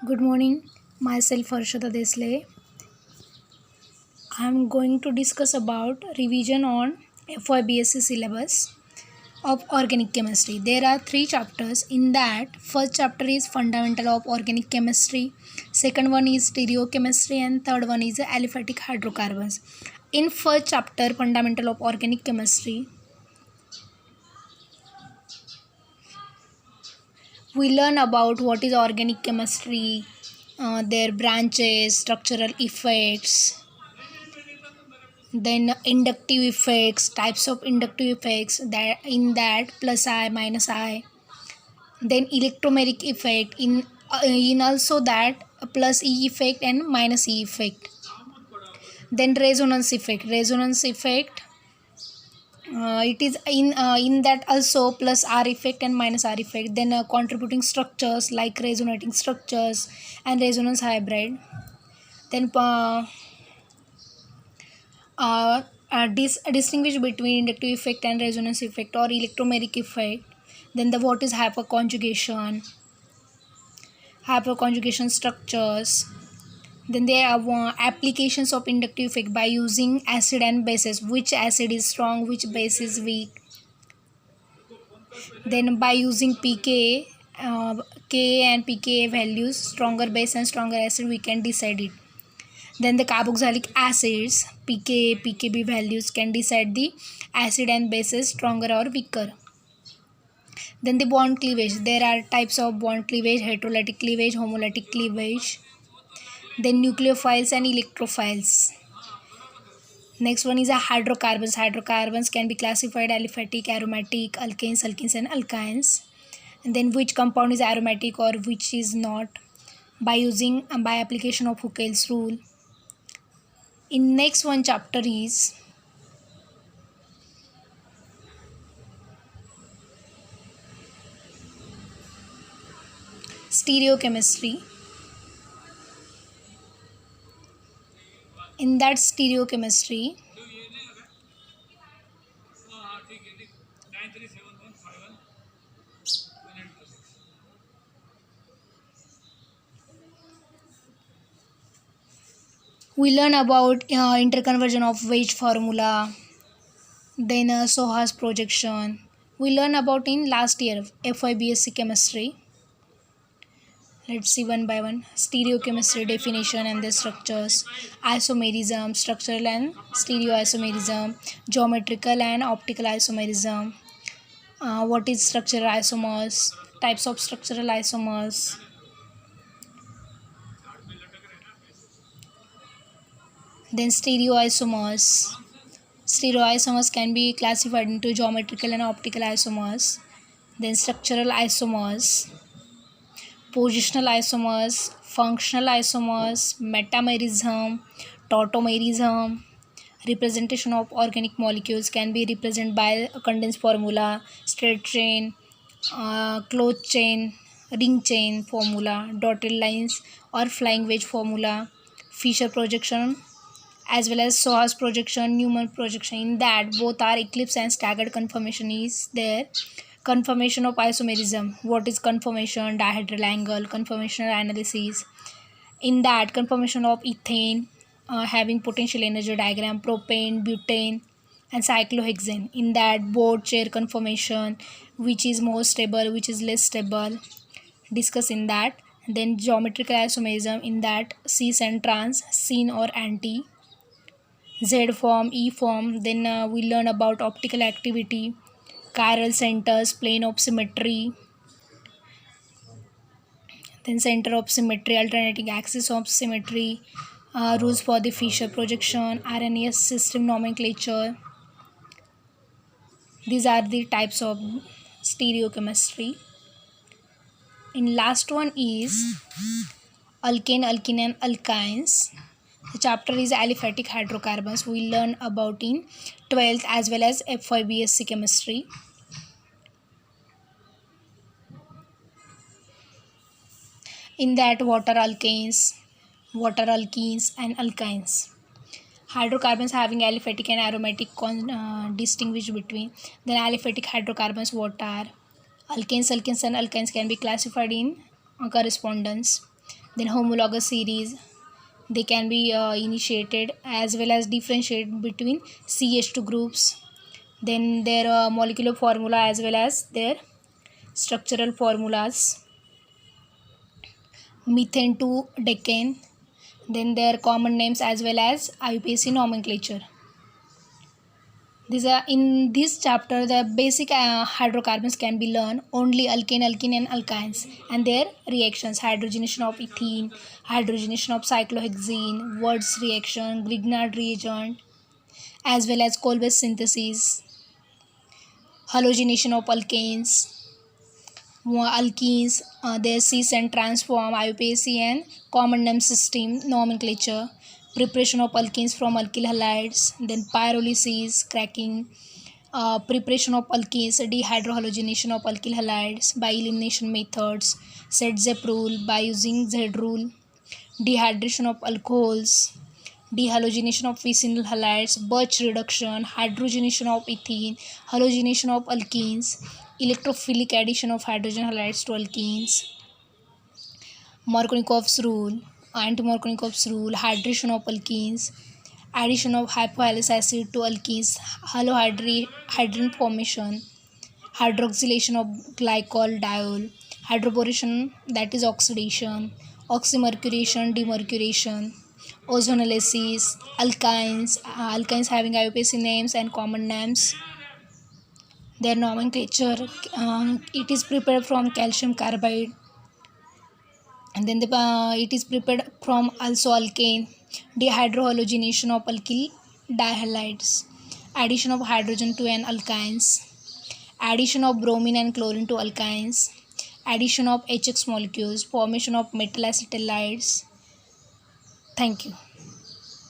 Good morning, myself Harshada Desle. I am going to discuss about revision on FYBSc syllabus of organic chemistry. There are three chapters. In that, first chapter is fundamental of organic chemistry, second one is stereochemistry, and third one is aliphatic hydrocarbons. In first chapter, fundamental of organic chemistry, we learn about what is organic chemistry, their branches, structural effects, then inductive effects, types of inductive effects, that in that plus I minus I, then electromeric effect, in also that plus E effect and minus E effect, then resonance effect, it is in that also plus R effect and minus R effect, then contributing structures like resonating structures and resonance hybrid, then distinguish between inductive effect and resonance effect or electromeric effect. Then the what is hyperconjugation structures. Then there are applications of inductive effect by using acid and bases, which acid is strong, which base is weak. Then by using pK, Ka and pKa values, stronger base and stronger acid, we can decide it. Then the carboxylic acids, pKa, pKb values can decide the acid and bases stronger or weaker. Then the bond cleavage. There are types of bond cleavage: heterolytic cleavage, homolytic cleavage. Then nucleophiles and electrophiles. Next one is a hydrocarbons. Hydrocarbons can be classified aliphatic, aromatic, alkenes and alkynes. And then which compound is aromatic or which is not, by application of Huckel's rule. In next one chapter is stereochemistry. In that stereochemistry, we learn about interconversion of Weige formula, then Soha's projection. We learn about in last year FYBSc chemistry. Let's see one by one. Stereochemistry definition and the structures, isomerism, structural and stereoisomerism, geometrical and optical isomerism, what is structural isomers, types of structural isomers. Then stereoisomers. Stereoisomers can be classified into geometrical and optical isomers. Then structural isomers, positional isomers, functional isomers, metamerism, tautomerism. Representation of organic molecules can be represented by a condensed formula, straight chain, closed chain, ring chain formula, dotted lines or flying wedge formula, Fischer projection, as well as Soha's projection, Newman projection. In that both are eclipse and staggered conformation is there. Conformation of isomerism. What is conformation? Dihedral angle, conformational analysis. In that conformation of ethane, having potential energy diagram, propane, butane and cyclohexane. In that board chair conformation, which is more stable, which is less stable, discuss in that. Then geometrical isomerism, in that cis and trans, syn or anti, Z form, E form. Then we learn about optical activity, chiral centers, plane of symmetry, then center of symmetry, alternating axis of symmetry, rules for the Fischer projection, RNAS system nomenclature. These are the types of stereochemistry. In last one is alkane, alkene and alkynes. The chapter is aliphatic hydrocarbons. We learn about in 12th as well as FYBSc chemistry. In that water alkenes and alkynes. Hydrocarbons having aliphatic and aromatic distinguish between. Then aliphatic hydrocarbons, what are alkanes and alkynes can be classified in correspondence. Then homologous series, they can be initiated as well as differentiated between CH2 groups. Then their molecular formula as well as their structural formulas. Methane to decane, then their common names as well as IUPAC nomenclature. These are in this chapter the basic hydrocarbons can be learned only alkane, alkene and alkynes and their reactions: hydrogenation of ethene, hydrogenation of cyclohexene, Wurtz reaction, Grignard reagent, as well as Kolbe's synthesis, halogenation of alkanes, alkenes, their cis and transform, IUPAC and common name system nomenclature, preparation of alkenes from alkyl halides, then pyrolysis, cracking, preparation of alkenes, dehydrohalogenation of alkyl halides by elimination methods, Z rule by using Z rule, dehydration of alcohols, dehalogenation of vicinal halides, Birch reduction, hydrogenation of ethene, halogenation of alkenes, electrophilic addition of hydrogen halides to alkenes, Markovnikov's rule, anti-Markovnikov's rule, hydration of alkenes, addition of hypohalous acid to alkenes, halohydrin formation, hydroxylation of glycol diol, hydroboration, that is oxidation, oxymercuration, demercuration, ozonolysis, alkynes having IUPAC names and common names. Their nomenclature, it is prepared from calcium carbide, and then it is prepared from also alkane, dehydrohalogenation of alkyl dihalides, addition of hydrogen to an alkynes, addition of bromine and chlorine to alkynes, addition of HX molecules, formation of metal acetylides. Thank you.